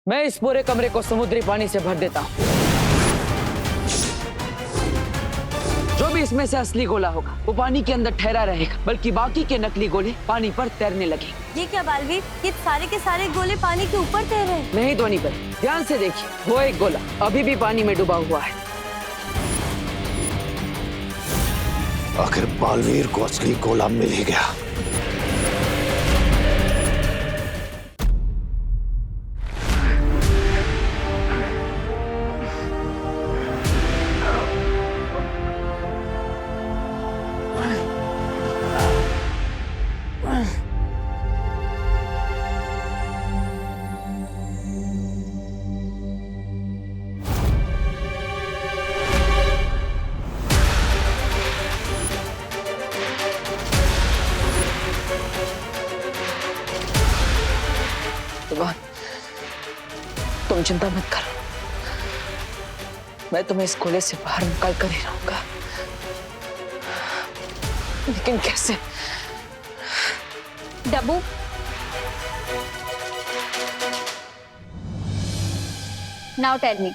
मैं इस पूरे कमरे को समुद्री पानी से भर देता हूँ। जो भी इसमें से असली गोला होगा वो पानी के अंदर ठहरा रहेगा, बल्कि बाकी के नकली गोले पानी पर तैरने लगेंगे। ये क्या बालवीर, ये सारे के सारे गोले पानी के ऊपर तैर रहे हैं? नहीं ध्वनि पर, ध्यान से देखिए, वो एक गोला अभी भी पानी में डूबा हुआ है। आखिर बालवीर को असली गोला मिल ही गया। तुम चिंता मत करो, मैं तुम्हें इस गोले से बाहर निकाल कर ही रहूंगा। लेकिन कैसे? डब्बू, नाउ टेल मी,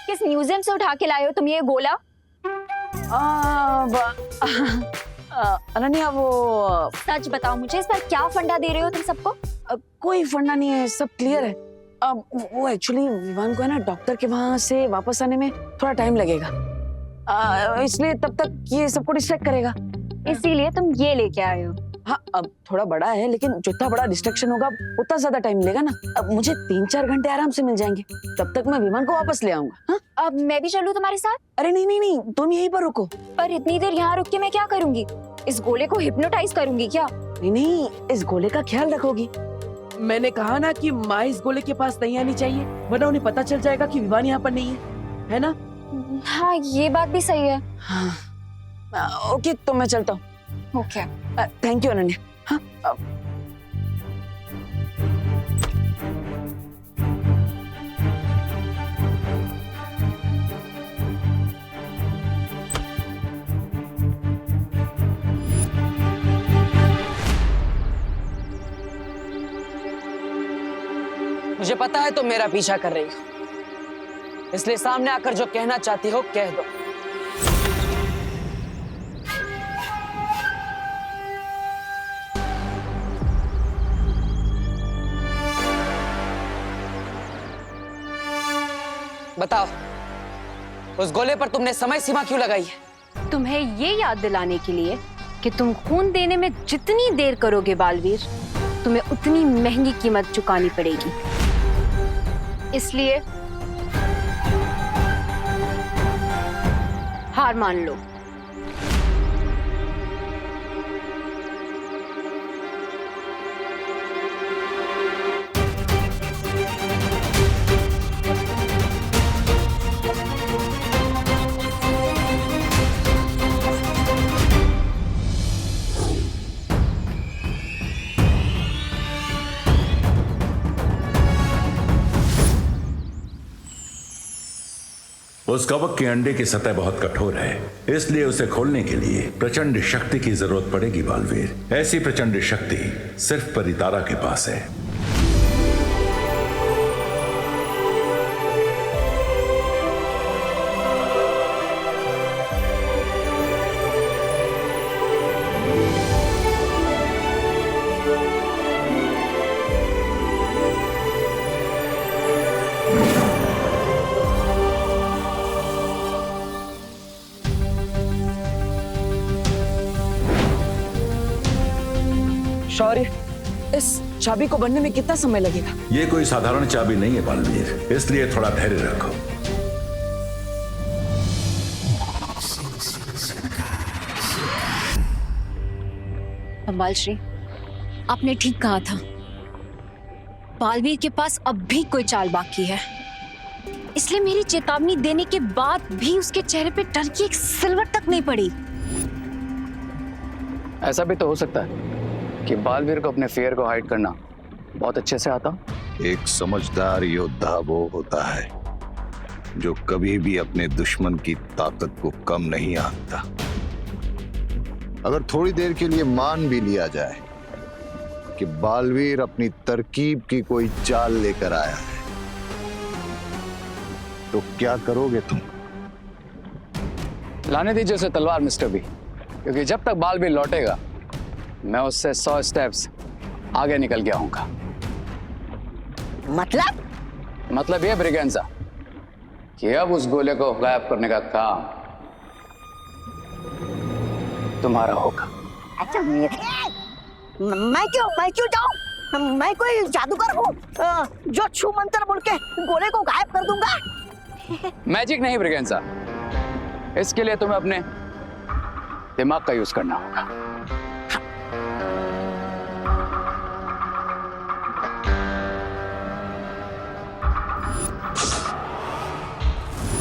किस म्यूजियम से उठा के लाए हो तुम ये गोला? अनन्या, वो सच बताओ मुझे, इस पर क्या फंडा दे रहे हो तुम सबको? कोई फंडा नहीं है, सब क्लियर है। वो एक्चुअली विवान को है ना, डॉक्टर के वहां से वापस आने में थोड़ा टाइम लगेगा, इसलिए तब तक ये सबको डिस्ट्रैक्ट करेगा, इसीलिए तुम ये लेके आए हो। हाँ, अब थोड़ा बड़ा है, लेकिन जितना बड़ा डिस्ट्रैक्शन होगा उतना ज्यादा टाइम लेगा ना। अब मुझे 3-4 घंटे आराम से मिल जाएंगे, तब तक मैं विमान को वापस ले आऊंगा। हाँ? अब मैं भी चलूं तुम्हारे साथ? अरे नहीं नहीं नहीं, तुम यहीं पर रुको। पर इतनी देर यहाँ रुक के मैं क्या करूंगी? इस गोले को हिप्नोटाइज करूंगी क्या? नहीं नहीं, इस गोले का ख्याल रखोगी। मैंने कहा ना कि माँ इस गोले के पास नहीं आनी चाहिए, वरना उन्हें पता चल जाएगा कि विवान यहाँ पर नहीं है ना? हाँ, ये बात भी सही है। हाँ, ओके, तो मैं चलता हूँ। Okay, thank you Ananya. हाँ, मुझे पता है तुम मेरा पीछा कर रही हो, इसलिए सामने आकर जो कहना चाहती हो कह दो। बताओ, उस गोले पर तुमने समय सीमा क्यों लगाई है? तुम्हें ये याद दिलाने के लिए कि तुम खून देने में जितनी देर करोगे बालवीर, तुम्हें उतनी महंगी कीमत चुकानी पड़ेगी। इसलिए हार मान लो। उस कवक के अंडे की सतह बहुत कठोर है, इसलिए उसे खोलने के लिए प्रचंड शक्ति की जरूरत पड़ेगी बालवीर। ऐसी प्रचंड शक्ति सिर्फ परितारा के पास है। शौर्य, इस चाबी को बनने में कितना समय लगेगा? ये कोई साधारण चाबी नहीं है बालवीर, इसलिए थोड़ा धैर्य रखो। बालश्री, आपने ठीक कहा था, बालवीर के पास अब भी कोई चाल बाकी है, इसलिए मेरी चेतावनी देने के बाद भी उसके चेहरे पे डर की एक सिलवट तक नहीं पड़ी। ऐसा भी तो हो सकता है कि बालवीर को अपने फेयर को हाइड करना बहुत अच्छे से आता। एक समझदार योद्धा वो होता है जो कभी भी अपने दुश्मन की ताकत को कम नहीं आंकता। अगर थोड़ी देर के लिए मान भी लिया जाए कि बालवीर अपनी तरकीब की कोई चाल लेकर आया है, तो क्या करोगे तुम? लाने दीजिए उसे तलवार मिस्टर बी, क्योंकि जब तक बालवीर लौटेगा मैं उससे 100 स्टेप्स आगे निकल गया हूँगा। मतलब ये ब्रिगेंजा कि अब उस गोले को गायब करने का काम तुम्हारा होगा। अच्छा मैं क्यों जाऊं? मैं कोई जादूगर हूँ जो छू मंत्र बोल के गोले को गायब कर दूंगा? मैजिक नहीं ब्रिगेंजा, इसके लिए तुम्हें अपने दिमाग का यूज करना होगा।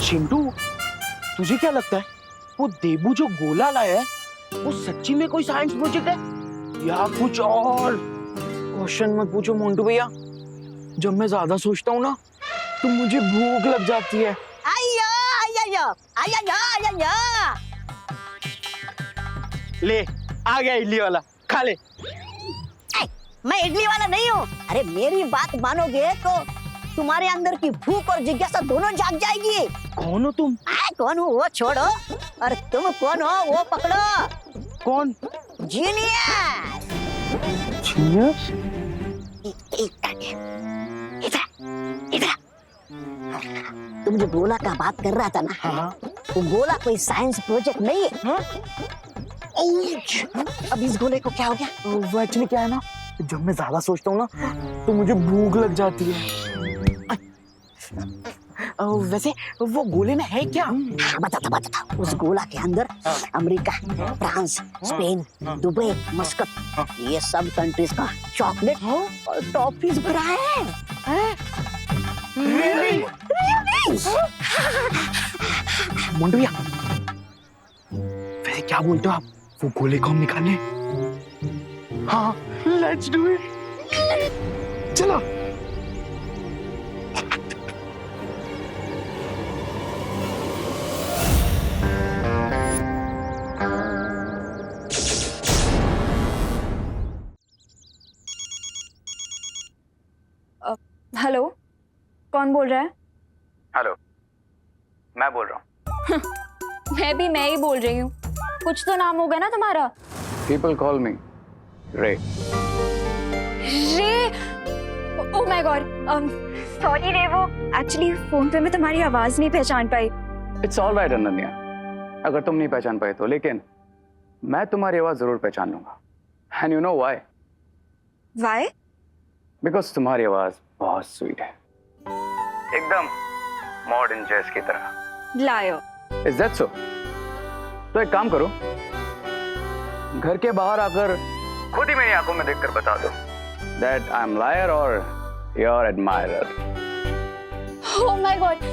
चिंटू, तुझे क्या लगता है वो देबू जो गोला लाया है वो सच्ची में कोई साइंस प्रोजेक्ट है या कुछ और? क्वेश्चन मत पूछो मोंटू भैया, जब मैं ज्यादा सोचता हूँ ना तो मुझे भूख लग जाती है। ले आ गया इडली वाला, खा ले। मैं इडली वाला नहीं हूँ। अरे मेरी बात मानोगे तो तुम्हारे अंदर की भूख और जिज्ञासा दोनों जाग जाएगी। कौन हो तुम? कौन हूँ वो छोड़ो, और तुम कौन हो वो पकड़ो। कौन? जीनियस। जीनियस? इधर तुम जो गोला का बात कर रहा था ना, हाँ। वो गोला कोई साइंस प्रोजेक्ट नहीं है। हाँ? अब इस गोले को क्या हो गया? वो एक्चुअली क्या है ना, जब मैं ज्यादा सोचता हूँ ना तो मुझे भूख लग जाती है। वैसे वो गोले में है क्या? बता। उस गोला के अंदर America, France, Spain, Dubai, Muscat, ये सब कंट्रीज का चॉकलेट और टॉफीज भरा है। मोंटू भैया, वैसे क्या बोलते हो आप, वो गोले को हम निकालें? हाँ, लेट्स डू इट। चलो। हेलो, कौन बोल रहा है? हेलो, मैं बोल रहा हूँ। मैं ही बोल रही हूँ। कुछ तो नाम होगा ना तुम्हारा? पीपल कॉल मी रे। रे? ओह माय गॉड, सॉरी रे, वो एक्चुअली फोन पे मैं तुम्हारी आवाज नहीं पहचान पाई। इट्स ऑल राइट अनन्या, अगर तुम नहीं पहचान पाए तो, लेकिन मैं तुम्हारी आवाज जरूर पहचान लूंगा। And you know why? Why? Because तुम्हारी आवाज बहुत स्वीट है, एकदम मॉडर्न जैज की तरह। लायर। Is that so? तो एक काम करो, घर के बाहर आकर खुद ही मेरी आंखों में देखकर बता दो दैट आई एम लायर और your admirer. Oh my God,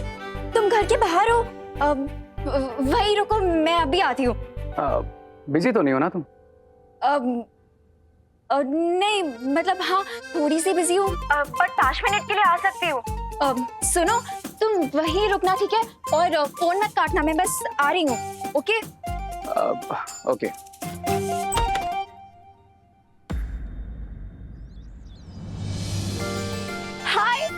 तुम घर के बाहर हो? वही रुको, मैं अभी आती हूँ। बिजी तो नहीं हो ना तुम? नहीं, मतलब हाँ, थोड़ी सी बिजी हूँ, पर 5 मिनट के लिए आ सकती हूँ। सुनो, तुम वहीं रुकना, ठीक है? और फोन मत काटना, मैं बस आ रही हूँ। ओके? ओके। हाय।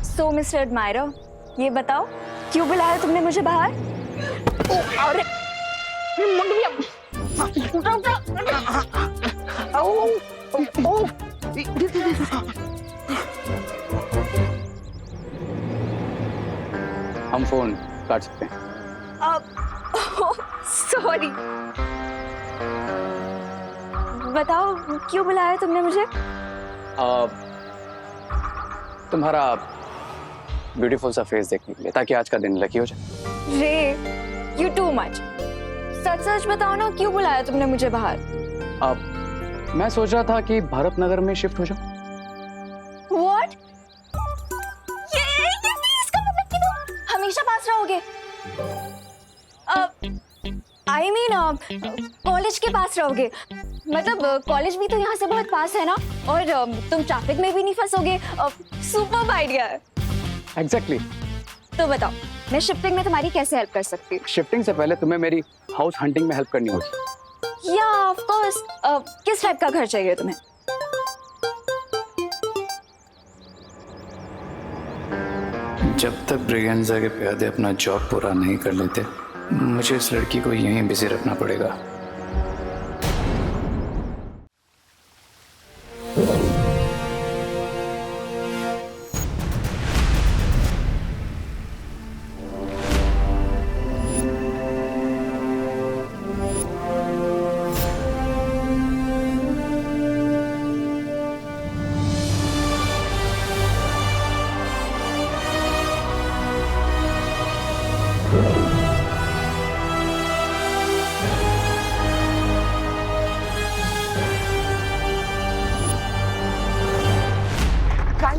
सो मिस्टर एडमायरर, ये बताओ क्यों बुलाया तुमने मुझे बाहर? अरे हम फोन काट सकते हैं। सॉरी, बताओ क्यों बुलाया तुमने मुझे? तुम्हारा ब्यूटीफुल सा फेस देखने के लिए, ताकि आज का दिन लकी हो जाए। रे, यू टू मच। सच सच बताओ ना, क्यों बुलाया तुमने मुझे बाहर? मैं सोच रहा था कि भारत नगर में शिफ्ट हो जाऊं। What? ये इसका मतलब कि तुम हमेशा पास रहोगे? I mean, कॉलेज के पास रहोगे? मतलब कॉलेज भी तो यहाँ से बहुत पास है ना, और तुम ट्रैफिक में भी नहीं फंसोगे। सुपर्ब आइडिया है। एग्जैक्टली। तो बताओ, मैं शिफ्टिंग में तुम्हारी कैसे हेल्प कर सकती हूँ? शिफ्टिंग से पहले तुम्हें मेरी हाउस हंटिंग में हेल्प करनी होगी। या ऑफ कोर्स। किस टाइप का घर चाहिए तुम्हें? जब तक ब्रिगेंजा के प्यादे अपना जॉब पूरा नहीं कर लेते, मुझे इस लड़की को यहीं बिजी रखना पड़ेगा।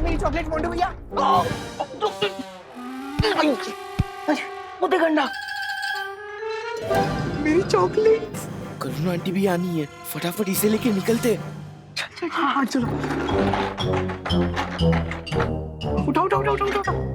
मेरी चॉकलेट मोंटू भैया। वो देख अंडा, मेरी चॉकलेट। करुणा आंटी भी आनी है, फटाफट इसे लेके निकलते। चल हाँ चलो, उठाओ उठाओ उठाओ उठाओ उठाओ।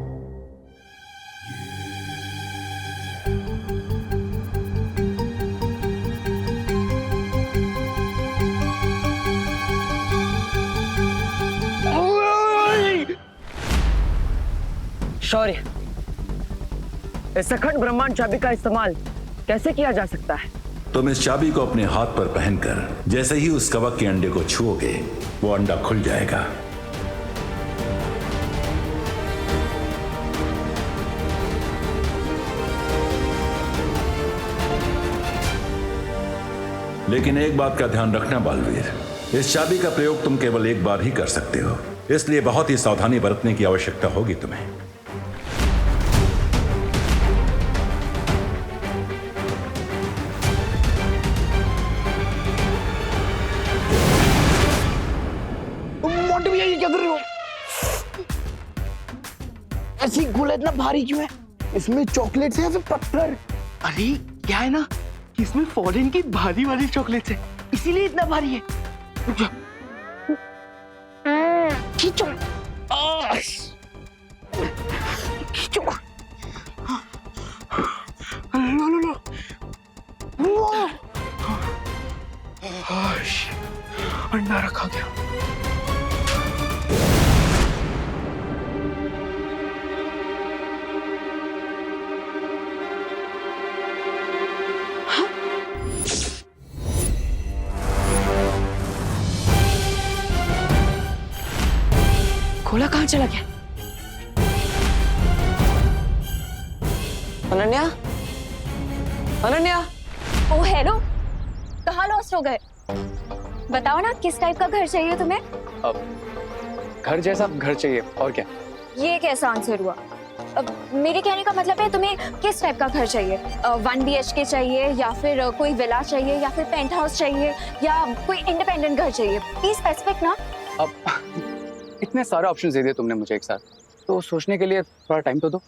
शौर्य, इस अखंड ब्रह्मांड चाबी का इस्तेमाल कैसे किया जा सकता है? तुम इस चाबी को अपने हाथ पर पहनकर जैसे ही उस कवक के अंडे को छुओगे, वो अंडा खुल जाएगा। लेकिन एक बात का ध्यान रखना बालवीर, इस चाबी का प्रयोग तुम केवल एक बार ही कर सकते हो, इसलिए बहुत ही सावधानी बरतने की आवश्यकता होगी तुम्हें। मोंटू भैया ये क्या कर रहे हो? ऐसी गोला इतना भारी क्यों है? इसमें चॉकलेट है या फिर पत्थर? अरे क्या है ना, इसमें फॉरेन की भारी वाली चॉकलेट है, इसीलिए इतना भारी है। रुक जा। खींचो, खींचो। लो लो लो। अंडा रखा गया। गोला कहाँ चला गया? अनन्या, अनन्या। ओ हेलो, कहाँ लॉस्ट हो गए? बताओ ना, किस टाइप का घर चाहिए तुम्हें? घर जैसा घर चाहिए, और क्या। ये कैसा आंसर हुआ? मेरे कहने का मतलब है तुम्हें किस टाइप का घर चाहिए? 1 BHK चाहिए, या फिर कोई विला चाहिए, या फिर पेंट हाउस चाहिए, या कोई इंडिपेंडेंट घर चाहिए? प्लीज स्पेसिफिक ना। अब इतने सारे ऑप्शंस दे दिए तुमने मुझे एक साथ, तो सोचने के लिए थोड़ा टाइम तो दो।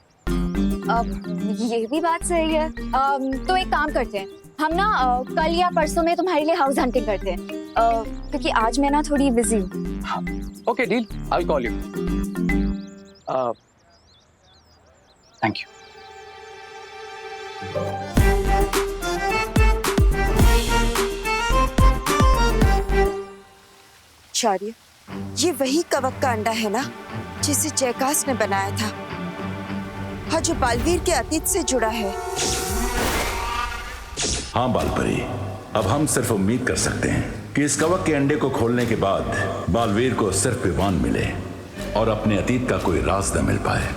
ये भी बात सही है। तो एक काम करते हैं, हम ना कल या परसों में तुम्हारे लिए हाउस हंटिंग करते हैं, क्योंकि आज मैं ना थोड़ी बिजी हूँ। Okay deal, I will call you. Thank you. Shaurya, ये वही कवक का अंडा है ना जिसे जयकास ने बनाया था और जो बालवीर के अतीत से जुड़ा है? हाँ बालपरी, अब हम सिर्फ उम्मीद कर सकते हैं कि इस कवक के अंडे को खोलने के बाद बालवीर को सिर्फ विवान मिले और अपने अतीत का कोई राज न मिल पाए,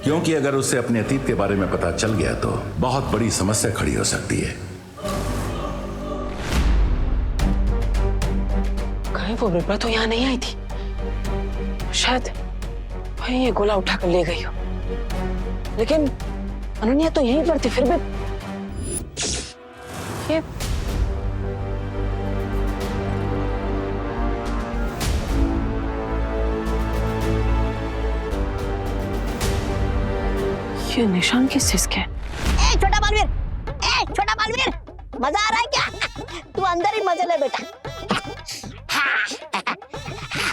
क्योंकि अगर उसे अपने अतीत के बारे में पता चल गया तो बहुत बड़ी समस्या खड़ी हो सकती है। कहीं वो मृपा तो यहाँ नहीं आई थी, शायद वही ये गोला उठाकर ले गई हो। लेकिन अनन्या तो यहीं पर थी, फिर भी ये निशान किस चीज के? ए छोटा बालवीर, ए छोटा बालवीर, मजा आ रहा है क्या? तू अंदर ही मजे ले बेटा।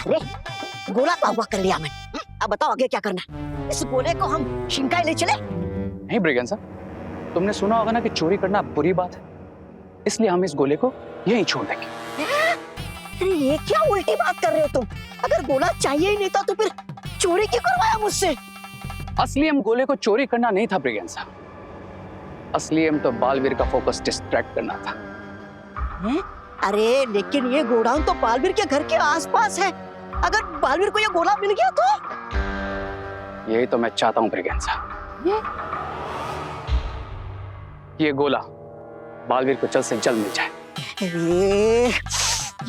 अरे गोला तो हुआ कर लिया मैंने, अब बताओ आगे क्या करना है? इस गोले को हम शिंकाई ले चले नहीं ब्रिगेंसा, तुमने सुना होगा ना कि चोरी करना बुरी बात है, इसलिए हम इस गोले को यहीं छोड़ देंगे। अरे ये क्या उल्टी बात कर रहे हो तुम? अगर गोला चाहिए ही नहीं था तो फिर चोरी क्यों करवाया मुझसे? असली एम गोले को चोरी करना नहीं था ब्रिगेंसा, असली एम तो बालवीर का फोकस डिस्ट्रैक्ट करना था। हैं? अरे लेकिन ये गोडाउन तो बालवीर के घर के आसपास है, अगर बालवीर को ये गोला मिल गया तो? यही तो मैं चाहता हूं ब्रिगेंसा, ये गोला बालवीर को जल्द से जल्द मिल जाए।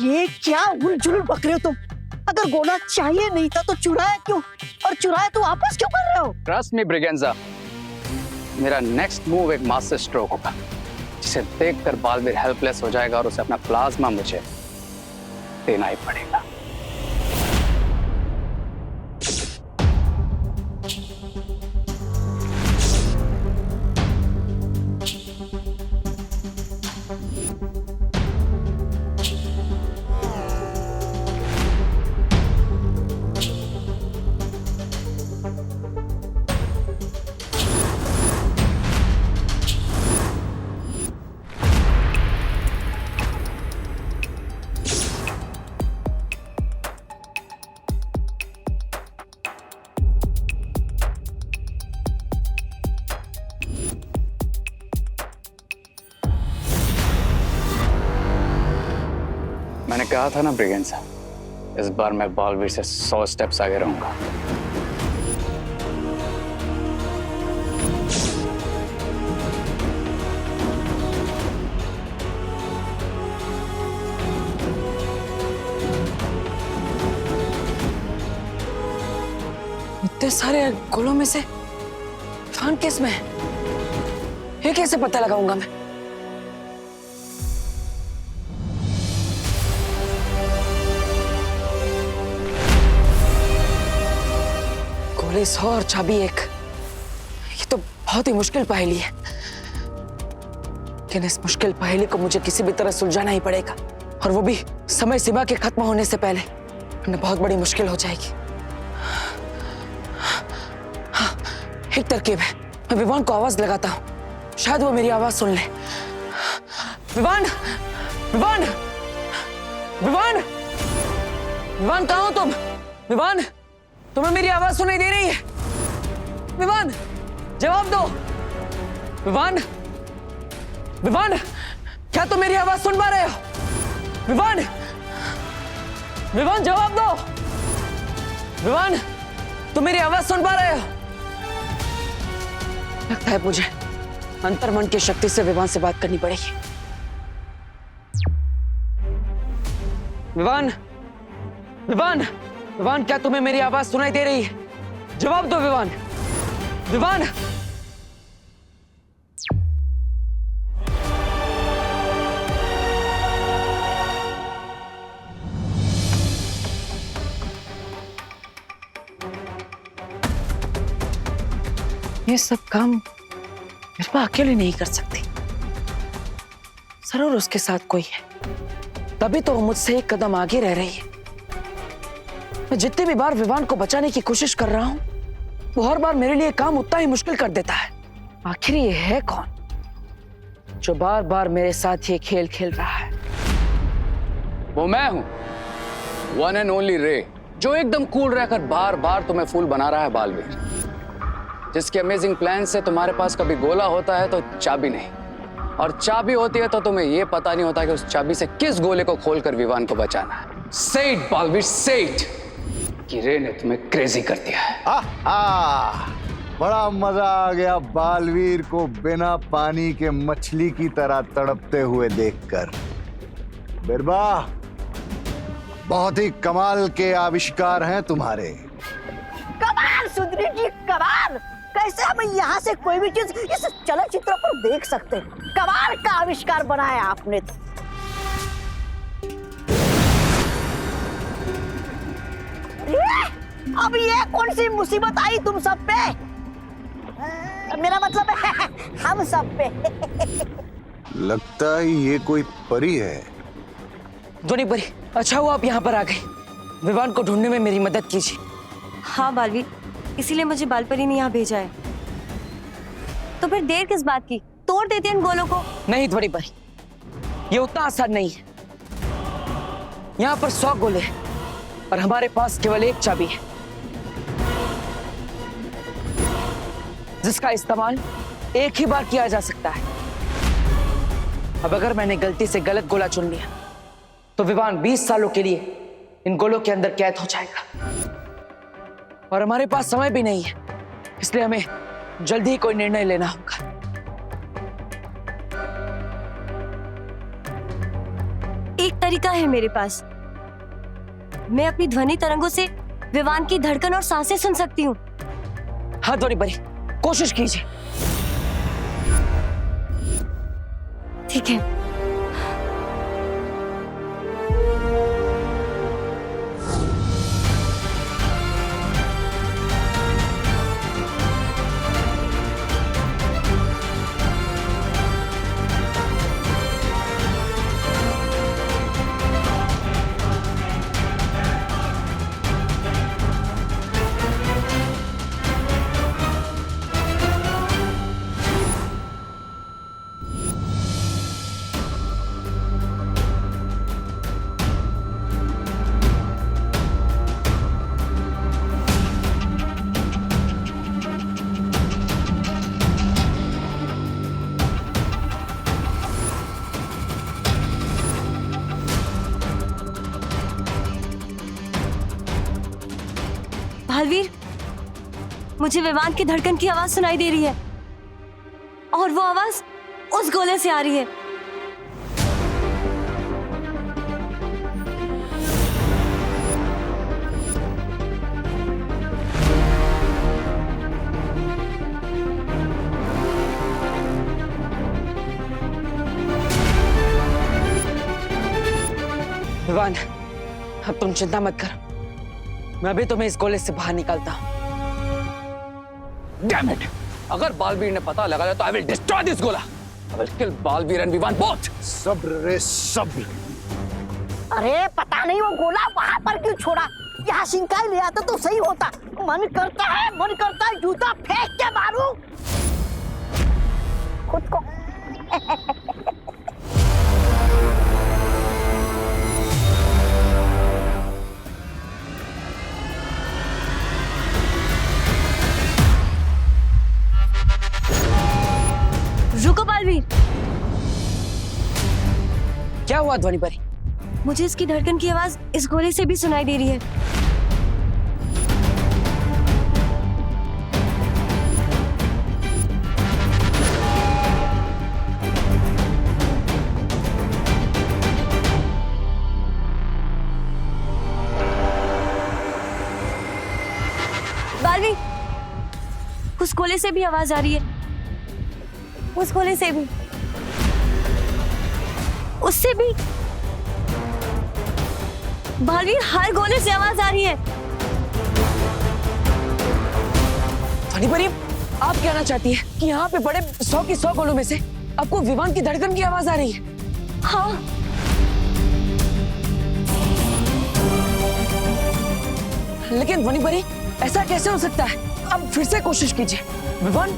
ये क्या उलझुल बक रहे हो तुम? अगर गोला चाहिए नहीं था तो चुराया क्यों, और चुराया तो वापस क्यों कर रहे हो? ट्रस्ट मी ब्रिगेंसा, मेरा नेक्स्ट मूव एक मास्टर स्ट्रोक होगा जिसे देखकर बालवीर हेल्पलेस हो जाएगा और उसे अपना प्लाज्मा मुझे देना ही पड़ेगा। मैंने कहा था ना ब्रिगेंसा, इस बार मैं बालवीर से 100 स्टेप्स आगे रहूंगा। इतने सारे गोलों में से इरफान किस में है? ये कैसे पता लगाऊंगा मैं? गोले 100 और चाबी 1, ये तो बहुत ही मुश्किल पहेली है, लेकिन इस मुश्किल पहेली को मुझे किसी भी तरह सुलझाना ही पड़ेगा, और वो भी समय सीमा के खत्म होने से पहले, वरना बहुत बड़ी मुश्किल हो जाएगी। एक तरकीब है, मैं विवान को आवाज लगाता हूँ, शायद वो मेरी आवाज सुन ले। विवान, विवान, विवान, विवान कहाँ हो तुम? विवान, तुम्हें मेरी आवाज सुनाई दे रही है? विवान, जवाब दो। विवान, विवान, क्या तुम मेरी आवाज सुन पा रहे हो? विवान, विवान जवाब दो। विवान, तुम मेरी आवाज सुन पा रहे हो? लगता है मुझे अंतर्मन की शक्ति से विवान से बात करनी पड़ेगी। विवान, विवान, विवान, क्या तुम्हें मेरी आवाज सुनाई दे रही है? जवाब दो विवान, विवान। ये सब काम इरफा अकेले नहीं कर सकती, जरूर उसके साथ कोई है, तभी तो वो मुझसे एक कदम आगे रह रही है। मैं जितनी भी बार विवान को बचाने की कोशिश कर रहा हूं, वो हर बार मेरे लिए काम उतना ही मुश्किल कर देता है। आखिर ये है कौन जो बार बार मेरे साथ ये खेल खेल रहा है? वो मैं हूं, वन एंड ओनली रे, जो एकदम कूल रहकर बार बार तुम्हें फूल बना रहा है बालवीर, जिसके अमेजिंग प्लान से तुम्हारे पास कभी गोला होता है तो चाबी नहीं, और चाबी होती है तो तुम्हें यह पता नहीं होता कि उस चाबी से किस गोले को खोलकर विवान को बचाना है। से इट बालवीर, से इट, कि रे ने तुम्हें क्रेजी कर दिया है। बड़ा मजा आ गया बालवीर को बिना पानी के मछली की तरह तड़पते हुए देखकर। बिरबा, बहुत ही कमाल के आविष्कार हैं तुम्हारे। कमाल सुंदरी जी, कमाल! कैसे हम यहाँ से कोई भी चीज इस चलचित्र पर देख सकते हैं? कमाल का आविष्कार बनाया आपने तो। अब ये कौन सी मुसीबत आई तुम सब पे? मेरा मतलब है हम सब पे। लगता है ये कोई परी है। ध्वनि परी, अच्छा हुआ आप यहाँ पर आ गए। विवान को ढूंढने में मेरी मदद कीजिए। हाँ बालवीर, इसीलिए मुझे बालपरी ने यहाँ भेजा है। तो फिर देर किस बात की? तोड़ देते इन गोलों को। नहीं ध्वनि परी, ये उतना आसान नहीं है। यहाँ पर 100 गोले हैं और हमारे पास केवल एक चाबी है, जिसका इस्तेमाल एक ही बार किया जा सकता है। अब अगर मैंने गलती से गलत गोला चुन लिया तो विवान 20 सालों के लिए इन गोलों के अंदर कैद हो जाएगा और हमारे पास समय भी नहीं है, इसलिए हमें जल्दी ही कोई निर्णय लेना होगा। एक तरीका है मेरे पास। मैं अपनी ध्वनि तरंगों से विवान की धड़कन और सांसें सुन सकती हूँ। हाँ ध्वनि परी, कोशिश कीजिए। ठीक है। भालवीर, मुझे विवान की धड़कन की आवाज सुनाई दे रही है और वो आवाज उस गोले से आ रही है। विवान, अब तुम चिंता मत करो, मैं अभी तुम्हें इस गोले से बाहर निकालता हूं। Damn it! अगर बालवीर ने पता लगाया तो I will destroy this गोला। I will kill Baalveer and Vivaan both। सब्र रे सब्र। अरे पता नहीं वो गोला वहां पर क्यों छोड़ा, यहाँ सिंकाई ले आता तो सही होता। मन करता है जूता फेंक के मारूं खुद को। रुको बालवीर। क्या हुआ ध्वनि परी? मुझे इसकी धड़कन की आवाज इस गोले से भी सुनाई दे रही है। बालवीर, उस गोले से भी आवाज आ रही है, उस गोले से भी, उससे भी। बालवीर, हर गोले से आवाज आ रही है। ध्वनि परी, आप कहना चाहती है कि यहाँ पे बड़े 100 की 100 गोलों में से आपको विवान की धड़कन की आवाज आ रही है? हाँ। लेकिन ध्वनि परी, ऐसा कैसे हो सकता है? अब फिर से कोशिश कीजिए। विवान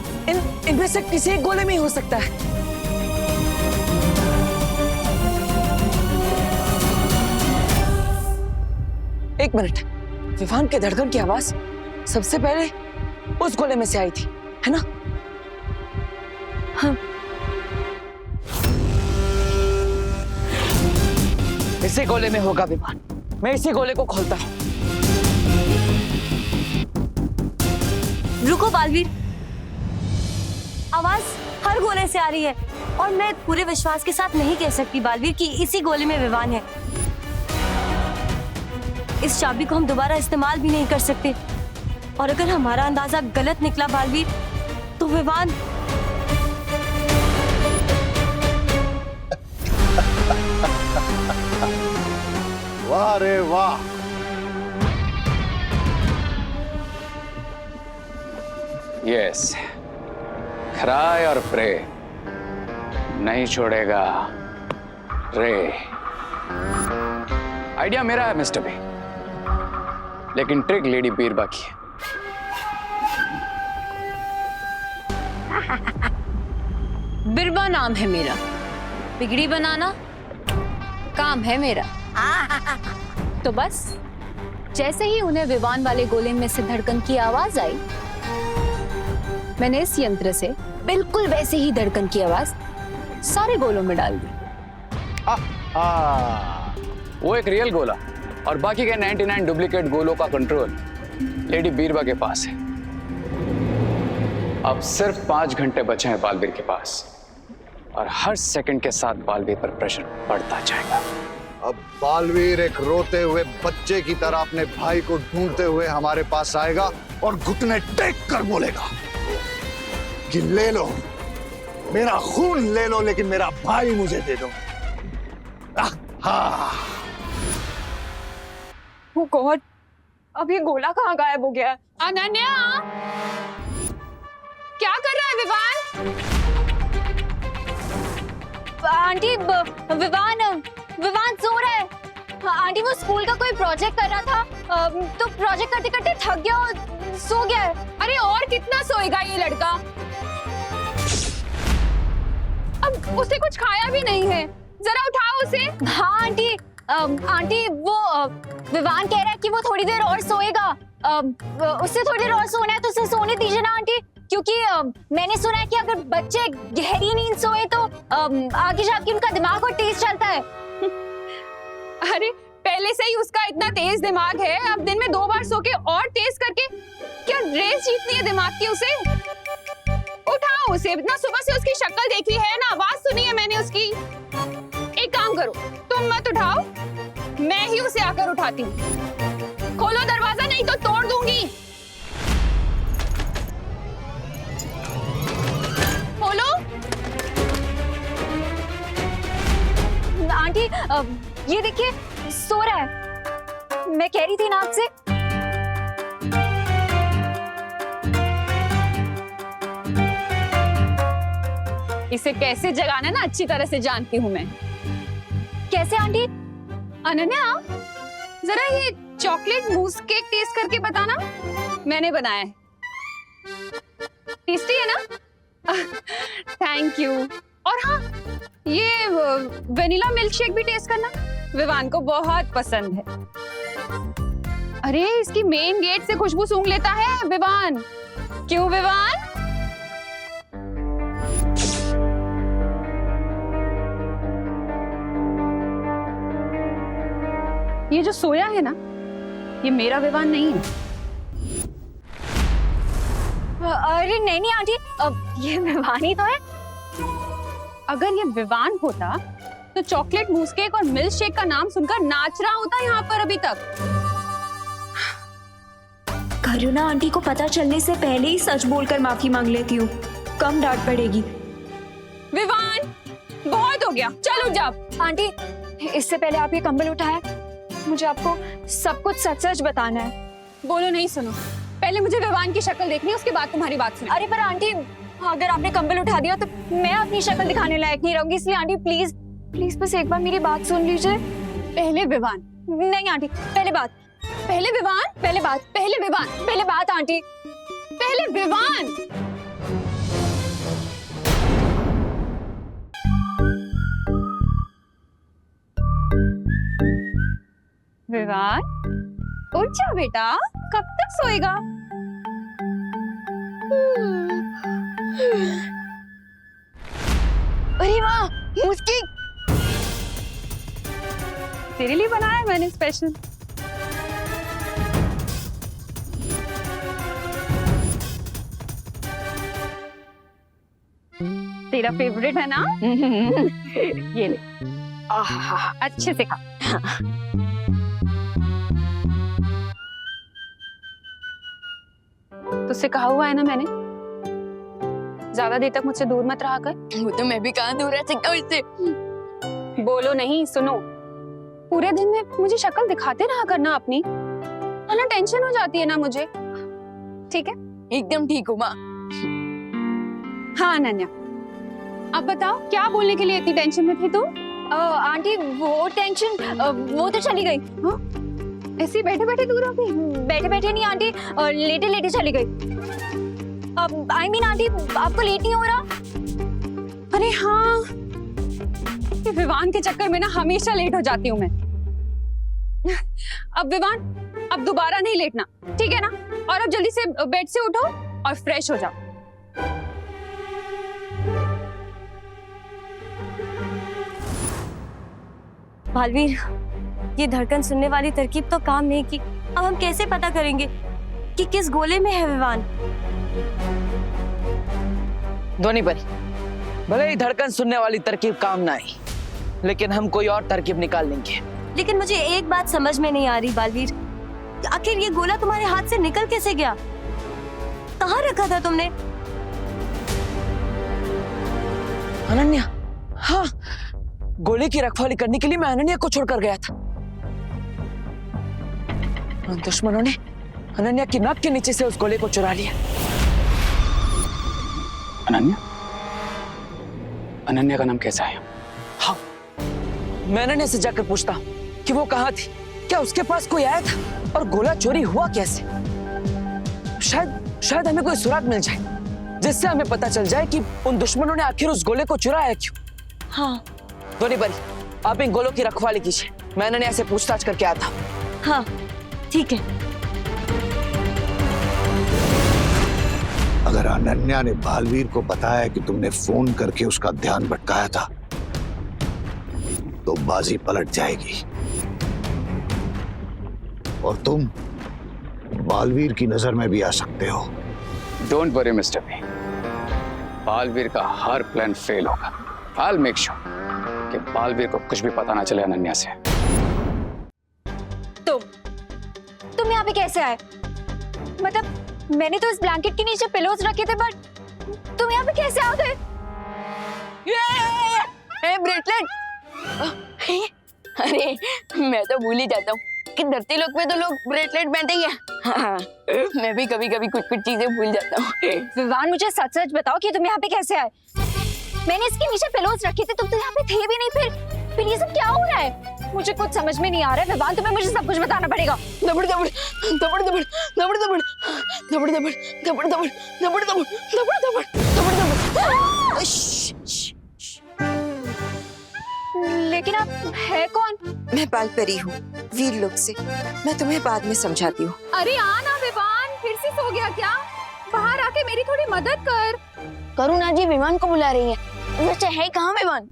इनमें से किसी एक गोले में ही हो सकता है। एक मिनट, विवान के धड़कन की आवाज सबसे पहले उस गोले में से आई थी, है ना? हाँ। इसी गोले में होगा विवान। मैं इसी गोले को खोलता हूं। रुको बालवीर, आवाज हर गोले से आ रही है और मैं पूरे विश्वास के साथ नहीं कह सकती बालवीर कि इसी गोले में विवान है। इस चाबी को हम दोबारा इस्तेमाल भी नहीं कर सकते और अगर हमारा अंदाजा गलत निकला बालवीर, तो विवान वाह रे वाह। यस, क्राई और प्रे नहीं छोड़ेगा रे। आइडिया मेरा है मिस्टर बे, लेकिन ट्रिक लेडी बीरबा की है। बिरबा नाम है मेरा, बिगड़ी बनाना काम है मेरा। तो बस जैसे ही उन्हें विवान वाले गोले में से धड़कन की आवाज आई, मैंने इस यंत्र से बिल्कुल वैसे ही धड़कन की आवाज सारे गोलों में डाल दी। वो एक रियल गोला और बाकी के 99 डुप्लीकेट गोलों का कंट्रोल लेडी बीरबा के पास है। अब सिर्फ 5 घंटे बचे हैं बालवीर के पास और हर सेकंड के साथ बालवीर पर प्रेशर बढ़ता जाएगा। अब बालवीर एक रोते हुए बच्चे की तरह अपने भाई को ढूंढते हुए हमारे पास आएगा और घुटने टेक कर बोलेगा कि ले लो मेरा खून, ले लो, लेकिन मेरा भाई मुझे दे दो। Oh God, अब ये गोला कहाँ गायब हो गया? अनन्या, क्या कर रहा है विवान? आंटी, विवान सो रहा है। आंटी वो स्कूल का कोई प्रोजेक्ट कर रहा था, तो प्रोजेक्ट करते करते थक गया और सो गया है। अरे और कितना सोएगा ये लड़का? अब उसे कुछ खाया भी नहीं है, जरा उठाओ उसे। हाँ आंटी, आंटी वो विवान कह रहा है कि वो थोड़ी देर और सोएगा। उससे थोड़ी देर और सोना है तो उसे सोने दीजिए ना आंटी, क्योंकि मैंने सुना है कि अगर बच्चे गहरी नींद सोए तो आगे जाके उनका दिमाग और तेज चलता है। अरे पहले से ही उसका इतना तेज दिमाग है, अब दिन में 2 बार सो के और तेज करके क्या रेस जीतनी है दिमाग की उसे? उठाओ उसे, इतना सुबह से उसकी शक्ल देखी है ना, आवाज सुनी है मैंने उसकी। एक काम करो, तुम मत उठाओ, मैं ही उसे आकर उठाती हूँ। खोलो दरवाजा, नहीं तो तोड़ दूंगी। खोलो। आंटी ये देखिए सो रहा है, मैं कह रही थी ना आपसे। इसे कैसे जगाना ना अच्छी तरह से जानती हूँ मैं। कैसे आंटी? अनन्या, जरा ये चॉकलेट मूस केक टेस्ट करके बताना, मैंने बनाया है। टेस्टी है ना? Thank you. और हाँ, ये वेनिला मिल्क शेक भी टेस्ट करना, विवान को बहुत पसंद है। अरे इसकी मेन गेट से खुशबू सूंघ लेता है विवान। क्यों विवान? ये जो सोया है ना, ये मेरा विवान नहीं है। अरे नहीं आंटी, ये विवान ही तो है। अगर ये विवान होता तो चॉकलेट मूस केक और मिल्क शेक का नाम सुनकर नाच रहा होता यहाँ पर अभी तक। करुणा आंटी को पता चलने से पहले ही सच बोलकर माफी मांग लेती हूँ, कम डांट पड़ेगी। विवान, बहुत हो गया, चल उठ जा। आंटी, इससे पहले आप ये कंबल उठाया, मुझे आपको सब कुछ सच सच बताना है। बोलो नहीं सुनो, पहले मुझे विवान की शक्ल देखनी है, उसके बाद तुम्हारी बात सुनो। अरे पर आंटी, अगर आपने कंबल उठा दिया तो मैं अपनी शक्ल दिखाने लायक नहीं रहूंगी, इसलिए आंटी प्लीज प्लीज बस एक बार मेरी बात सुन लीजिए। पहले विवान। नहीं आंटी, पहले बात। पहले विवान, पहले बात। पहले विवान, पहले बात आंटी। पहले विवान। विवान, उठ जा बेटा, कब तक सोएगा? अरे वाह, मुझकी तेरे लिए बनाया है मैंने स्पेशल। तेरा फेवरेट है ना? ये ले, अच्छे से खा। तुझसे कहा हुआ है ना मैंने, ज्यादा देर तक मुझसे दूर मत रहा कर। वो तो मैं भी कहाँ दूर रह सकता हूँ इससे। बोलो नहीं, सुनो। पूरे दिन में मुझे शक्ल दिखाते रहा करना अपनी, वरना टेंशन हो जाती है ना मुझे। ठीक है? एकदम ठीक हूँ माँ। हाँ अनन्या, अब बताओ क्या बोलने के लिए इतनी टेंशन में थी तुम? आंटी वो टेंशन वो तो चली गई। हाँ? ऐसे बैठे बैठे दूर हो गई? बैठे बैठे नहीं आंटी, लेटे लेटे चली गई। आई मीन आंटी, आपको लेट नहीं हो रहा? अरे हाँ, ये विवान के चक्कर में ना हमेशा लेट हो जाती हूँ मैं। अब विवान, अब दोबारा नहीं लेटना, ठीक है ना? और अब जल्दी से बेड से उठो और फ्रेश हो जाओ। बालवीर, ये धड़कन सुनने वाली तरकीब तो काम नहीं की। अब हम कैसे पता करेंगे कि किस गोले में है विवान? ध्वनि परी, भले ही धड़कन सुनने वाली तरकीब काम ना आई, लेकिन हम कोई और तरकीब निकाल लेंगे। लेकिन मुझे एक बात समझ में नहीं आ रही बालवीर, आखिर ये गोला तुम्हारे हाथ से निकल कैसे गया? कहाँ रखा था तुमने? अनन्या, हाँ, गोले की रखवाली करने के लिए मैं अनन्या को छोड़कर गया था। उन दुश्मनों ने अनन्या की नाक के नीचे से उस गोले को चुरा लिया। अनन्या? अनन्या का नाम कैसा है? हाँ, मैं अनन्या से जाकर पूछता हूँ कि वो कहाँ थी, क्या उसके पास कोई आया था और गोला चोरी हुआ कैसे? शायद हमें कोई सुराग मिल जाए जिससे हमें पता चल जाए कि उन दुश्मनों ने आखिर उस गोले को चुराया क्यों। हाँ। ध्वनि परी, आप इन गोलों की रखवाली कीजिए, मैं अनन्या से पूछताछ करके आता हूँ। हाँ, ठीक है। अगर अनन्या ने बालवीर को बताया कि तुमने फोन करके उसका ध्यान भटकाया था, तो बाजी पलट जाएगी और तुम बालवीर की नजर में भी आ सकते हो। Don't worry mister B, Baalveer का हर प्लान फेल होगा। I'll make sure कि बालवीर को कुछ भी पता ना चले अनन्या से। तुम यहाँ पे कैसे आए? मतलब मैंने तो इस ब्लैंकेट के नीचे पिलोज रखे थे, बट तुम यहाँ पे कैसे आ गए? ब्रेसलेट! अरे मैं तो भूल ही जाता हूँ कि धरती लोक में तो लोग ब्रेसलेट पहनते ही हैं। हाँ, मैं भी कभी कभी कुछ चीजें भूल जाता हूँ। विवान, मुझे सच सच बताओ कि तुम यहाँ पे कैसे आए? मैंने इसके नीचे पिलोज रखे थे, तुम तो यहाँ पे थे भी नहीं। फिर ये सब क्या हो रहा है? मुझे कुछ समझ में नहीं आ रहा है विवान, तुम्हें मुझे सब कुछ बताना पड़ेगा। दबड़ दबड़ दबड़ दबड़ दबड़ दबड़ दबड़ दबड़ दबड़ दबड़ दबड़ दबड़ दबड़ दबड़ दबड़। लेकिन आप है कौन? मैं बालपरी हूँ, वीर लोक से। मैं तुम्हें बाद में समझाती हूँ। अरे आना विवान, फिर से सो गया क्या? बाहर आके मेरी थोड़ी मदद कर। करुणा जी विमान को बुला रही है। वैसे है कहाँ विमान?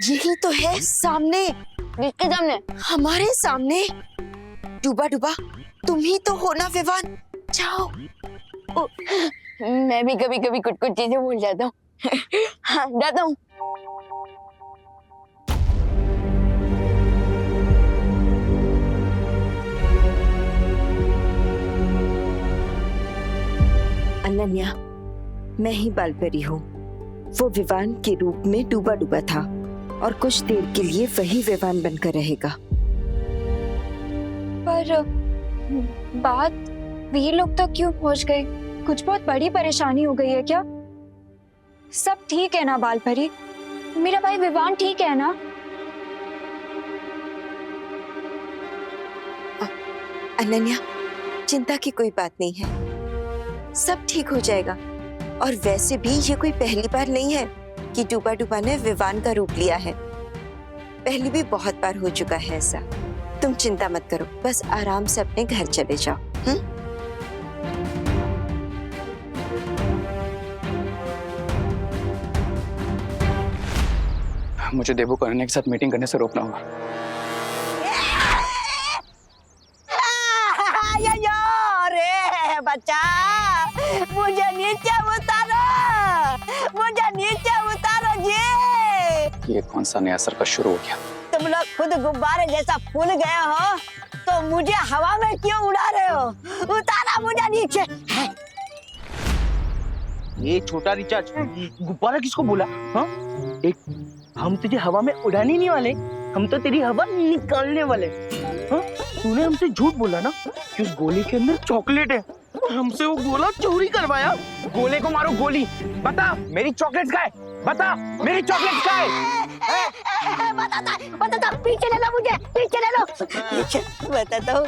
यही तो है, सामने। किसके सामने? हमारे सामने। डूबा डूबा तुम ही तो हो ना विवान? जाओ। मैं भी कभी कभी कुछ चीजें भूल जाता हूँ। हाँ, जाता हूँ। अनन्या, मैं ही बालपरी हूँ। वो विवान के रूप में डूबा डूबा था और कुछ देर के लिए वही विवान बनकर रहेगा। पर बात वीर लोग तक क्यों पहुंच गई? कुछ बहुत बड़ी परेशानी हो गई है क्या? सब ठीक है ना बालपरी? मेरा भाई विवान ठीक है ना? अनन्या, चिंता की कोई बात नहीं है, सब ठीक हो जाएगा। और वैसे भी ये कोई पहली बार नहीं है कि डूबा डूबा ने विवान का रूप लिया है। पहले भी बहुत बार हो चुका है ऐसा। तुम चिंता मत करो, बस आराम से अपने घर चले जाओ। मुझे देबू को अनन्या के साथ मीटिंग करने से रोकना होगा। अरे बच्चा, मुझे नीचे उतारो, मुझे नीचे उतारो जी। ये कौन सा नया सर्कस शुरू हो गया? तुम लोग खुद गुब्बारे जैसा फूल गए हो, तो मुझे हवा में क्यों उड़ा रहे हो? उतारा मुझे नीचे। ये छोटा रिचार्ज, गुब्बारा किसको बोला? हाँ, हम तुझे हवा में उड़ाने नहीं वाले, हम तो तेरी हवा निकालने वाले। हाँ, तूने हमसे झूठ बोला ना कि उस गोले के अंदर चॉकलेट है, हमसे वो गोला चोरी करवाया। गोले को मारो गोली। बता मेरी चॉकलेट का है, बता मेरी चॉकलेट का है। बताता, पीछे ले लो मुझे, पीछे ले लो। बताता हूँ।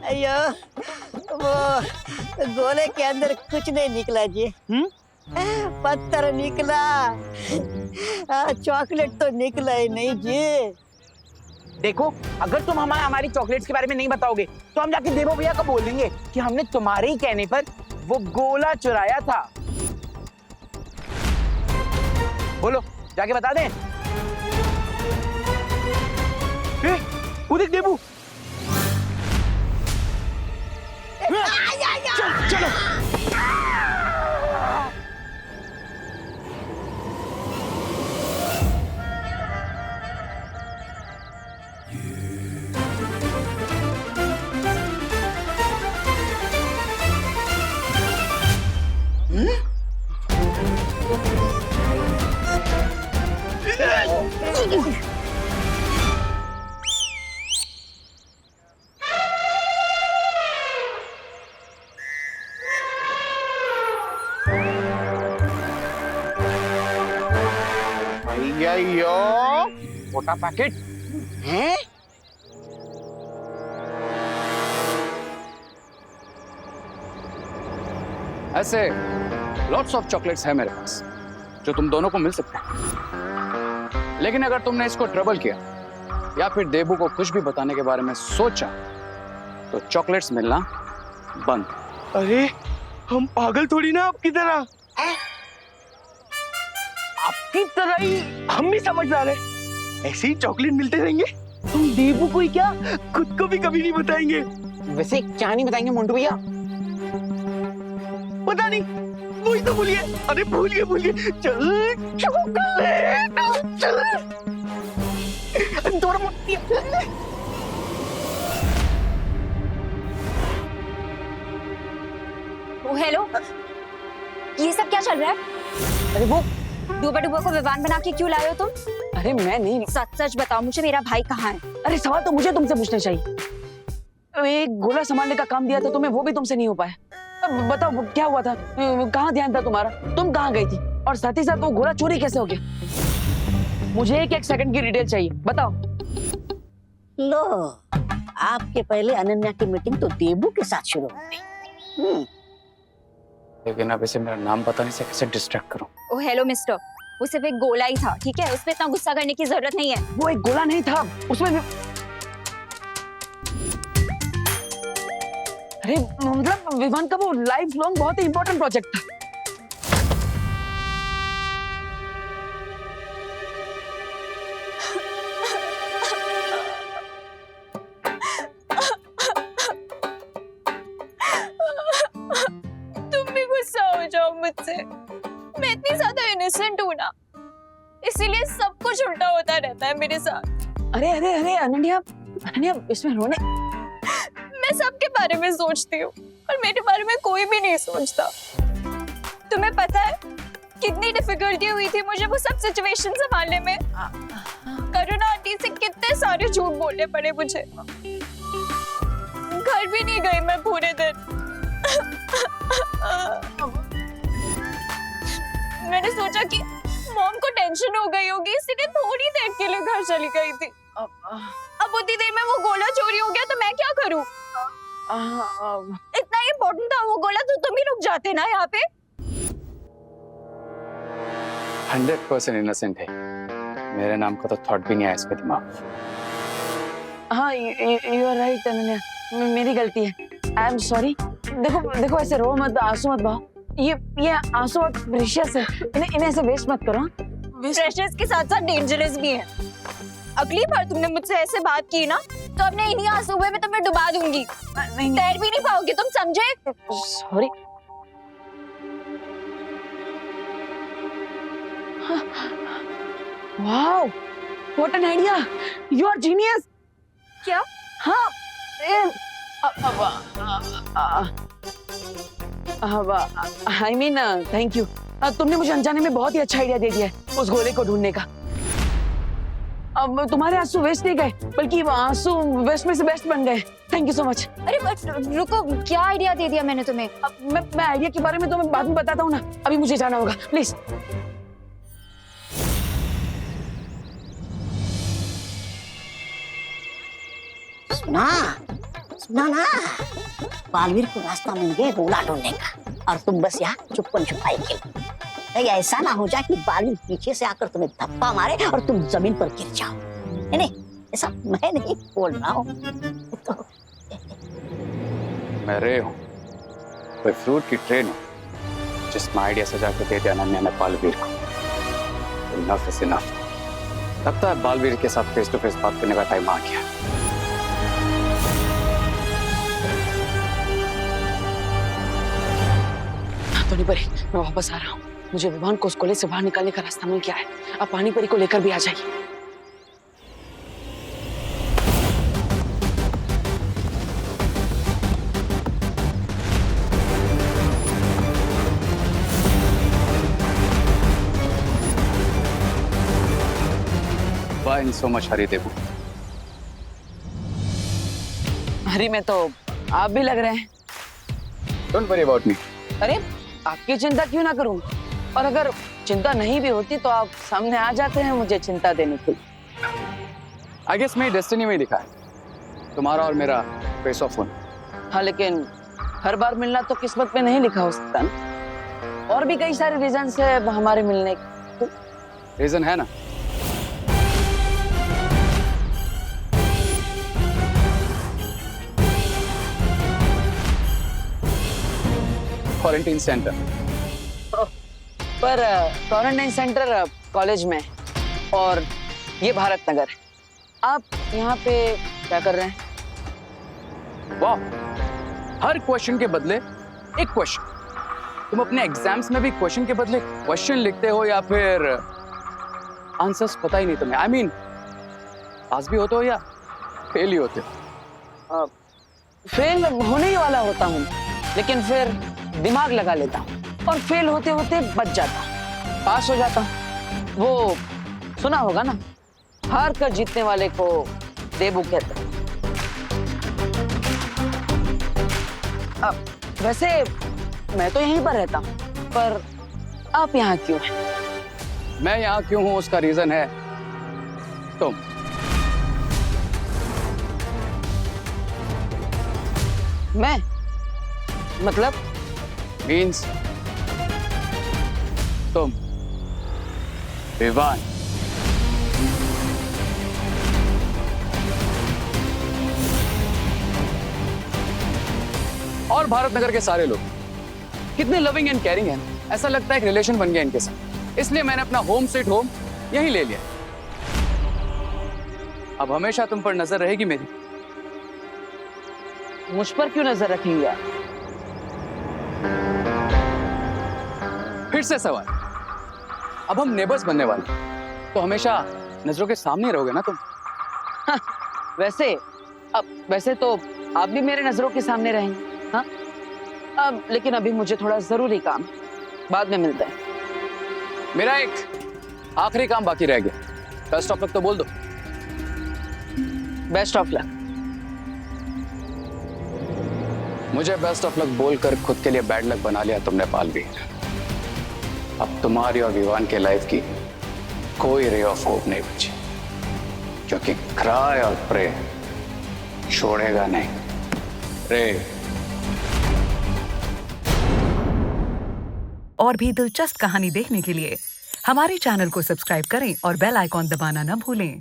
अयो, वो गोले के अंदर कुछ नहीं निकला जी। पत्थर निकला, चॉकलेट तो निकला ही नहीं जी। देखो, अगर तुम हमारी चॉकलेट्स के बारे में नहीं बताओगे तो हम जाके देवो भैया को बोल देंगे कि हमने तुम्हारे ही कहने पर वो गोला चुराया था। बोलो, जाके बता दें। वो देख देवू। चलो। यो मोटा पैकेट है। ऐसे लॉट्स ऑफ चॉकलेट्स है मेरे पास जो तुम दोनों को मिल सकते हैं, लेकिन अगर तुमने इसको ट्रबल किया या फिर देबू को कुछ भी बताने के बारे में सोचा तो चॉकलेट्स मिलना बंद। अरे हम पागल थोड़ी ना आपकी तरह। आपकी तरह ही हम भी समझदार हैं। ऐसे ही चॉकलेट मिलते रहेंगे। हम देबू को ही क्या, खुद को भी कभी नहीं बताएंगे। वैसे क्या नहीं बताएंगे मोंटू भैया? पता नहीं, वही तो भूलिए। अरे भूलिए। चल चॉकलेट, चल थोड़ा मोटी। हेलो, ये सब क्या चल रहा है? अरे वो डूबा डूबा को विवान बना के क्यों लाए हो तुम? अरे मैं नहीं। सच सच बताओ मुझे, मेरा भाई कहाँ है? अरे सवाल तो मुझे तुमसे पूछना चाहिए। एक गोला संभालने का काम दिया था तुम्हें, वो भी तुमसे नहीं हो पाया। अब बताओ क्या हुआ था, कहाँ ध्यान था तुम्हारा, तुम कहाँ गई थी, और साथ ही साथ वो गोला चोरी कैसे हो गया? मुझे एक सेकंड की डिटेल चाहिए, बताओ। लो, आपके पहले अनन्या की मीटिंग तो देबू के साथ शुरू हो गई। लेकिन अब इसे मेरा नाम बताने से कैसे डिस्ट्रैक्ट करूं? ओ हेलो मिस्टर, वो सिर्फ एक गोला ही था, ठीक है? उसमें इतना गुस्सा करने की जरूरत नहीं है। वो एक गोला नहीं था, उसमें अरे मतलब विवान का वो लाइफ लॉन्ग बहुत ही इंपॉर्टेंट प्रोजेक्ट था। तुम भी गुस्सा हो जाओ मुझसे, मैं इतनी ज्यादा इनोसेंट हूँ ना, इसीलिए सब कुछ उल्टा होता रहता है मेरे साथ। अरे अरे अरे अनन्या, इसमें रोने। मैं सबके बारे में सोचती हूँ पर मेरे बारे में कोई भी नहीं सोचता। तुम्हें पता है कितनी डिफिकल्टी हुई थी मुझे वो सब सिचुएशन संभालने में। करुणा आंटी से कितने सारे झूठ बोलने पड़े मुझे। घर भी नहीं गई मैं पूरे दिन। मैंने सोचा कि मॉम को टेंशन हो गई होगी, इसलिए थोड़ी देर के लिए घर चली गई थी। अब उतनी देर में वो गोला चोरी हो गया तो मैं क्या करूं? इतना इम्पोर्टेंट था वो गोला तो तुम ही रुक जाते ना यहाँ पे। 100% इनोसेंट है, मेरे नाम का तो थॉट भी नहीं आया इसके दिमाग। हाँ यू आर राइट अनन्या, मेरी गलती है, आई एम सॉरी। देखो ऐसे रो मत, आंसू मत बहाओ। ये आंसू बहुत प्रेशियस है, इन्हें ऐसे वेस्ट मत करो। प्रेशियस के साथ साथ डेंजरस भी है। अगली बार तुमने मुझसे ऐसे बात की ना तो अपने इन्हीं आंसू में तुम्हें डुबा दूंगी। तैर भी नहीं पाओगे तुम, समझे? Sorry. Wow, what an idea, you are genius. क्या? हाँ, आई मीन थैंक यू। तुमने मुझे अनजाने में बहुत ही अच्छा आइडिया दे दिया है उस गोले को ढूंढने का। अब तुम्हारे आंसू वेस्ट नहीं गए, बल्कि आंसू वेस्ट में से बेस्ट बन गए। Thank you so much. अरे बट रुको, क्या आइडिया दे दिया मैंने तुम्हें? मैं आइडिया के बारे में तुम्हें बाद में बताता हूँ ना, अभी मुझे जाना होगा, प्लीज। सुना ना, बालवीर को रास्ता मिल गया गोला ढूंढने का, और तुम बस यहाँ चुप्पन छुपाई के। कहीं ऐसा ना हो जाए कि बालवीर पीछे से आकर तुम्हें धप्पा मारे और तुम जमीन पर गिर जाओ। नहीं, ऐसा मैं नहीं बोल रहा हूँ। तो मैं रे हूँ, कोई फ्रूट की ट्रेन हूँ जिसमें आइडिया सजा के दे दिया अनन्या ने बालवीर को। Enough is enough. लगता है बालवीर के साथ फेस टू फेस बात करने का टाइम आ गया। तो नहीं परी, मैं वापस आ रहा हूँ। मुझे विवान को उस कोले से बाहर निकालने का रास्ता मिल गया है। अब पानी परी को लेकर भी आ जाइए। Why so much hurry, देबू? हरी में तो आप भी लग रहे हैं। Don't worry about me. अरे आपकी चिंता क्यों ना करूं? और अगर चिंता नहीं भी होती तो आप सामने आ जाते हैं मुझे चिंता देने के लिए। I guess मेरी डेस्टिनी में ही लिखा है तुम्हारा और मेरा फेस ऑफ होना। हाँ, लेकिन हर बार मिलना तो किस्मत में नहीं लिखा हो सकता ना। और भी कई सारे रीजन है हमारे मिलने के। रीजन है ना? Quarantine centre. पर क्वारंटाइन सेंटर कॉलेज में और ये भारत नगर है। आप यहाँ पे क्या कर रहे हैं? वाह, हर क्वेश्चन के बदले एक क्वेश्चन। तुम अपने एग्जाम्स में भी क्वेश्चन के बदले क्वेश्चन लिखते हो या फिर आंसर्स पता ही नहीं तुम्हें? आई मीन पास भी होते हो या फेल ही होते हो? फेल होने ही वाला होता हूँ, लेकिन फिर दिमाग लगा लेता हूँ और फेल होते होते बच जाता हूँ, पास हो जाता हूँ। वो सुना होगा ना, हार कर जीतने वाले को देबू कहते हैं। वैसे मैं तो यहीं पर रहता हूँ, पर आप यहाँ क्यों हैं? मैं यहाँ क्यों हूँ उसका रीजन है तुम। मैं मतलब मीन्स तुम विवान। और भारत नगर के सारे लोग कितने लविंग एंड केयरिंग हैं। ऐसा लगता है एक रिलेशन बन गया इनके साथ, इसलिए मैंने अपना होम स्वीट होम यहीं ले लिया। अब हमेशा तुम पर नजर रहेगी मेरी। मुझ पर क्यों नजर रखेंगे आप? फिर से सवाल, अब हम नेबर्स बनने वाले, तो हमेशा नजरों के सामने रहोगे ना तुम? हाँ, वैसे तो आप भी मेरे नजरों के सामने रहेंगे। हाँ, अब लेकिन अभी मुझे थोड़ा जरूरी काम, बाद में मिलते हैं। मेरा एक आखिरी काम बाकी रह गया। बेस्ट ऑफ लक तो बोल दो। Best of luck. मुझे बेस्ट ऑफ लक बोलकर खुद के लिए बैड लक बना लिया तुमने बालवीर। अब तुम्हारी और विवान के लाइफ की कोई रे ऑफ होप नहीं बची, क्योंकि क्राई और प्रे छोड़ेगा नहीं। रे। और भी दिलचस्प कहानी देखने के लिए हमारे चैनल को सब्सक्राइब करें और बेल आइकॉन दबाना न भूलें।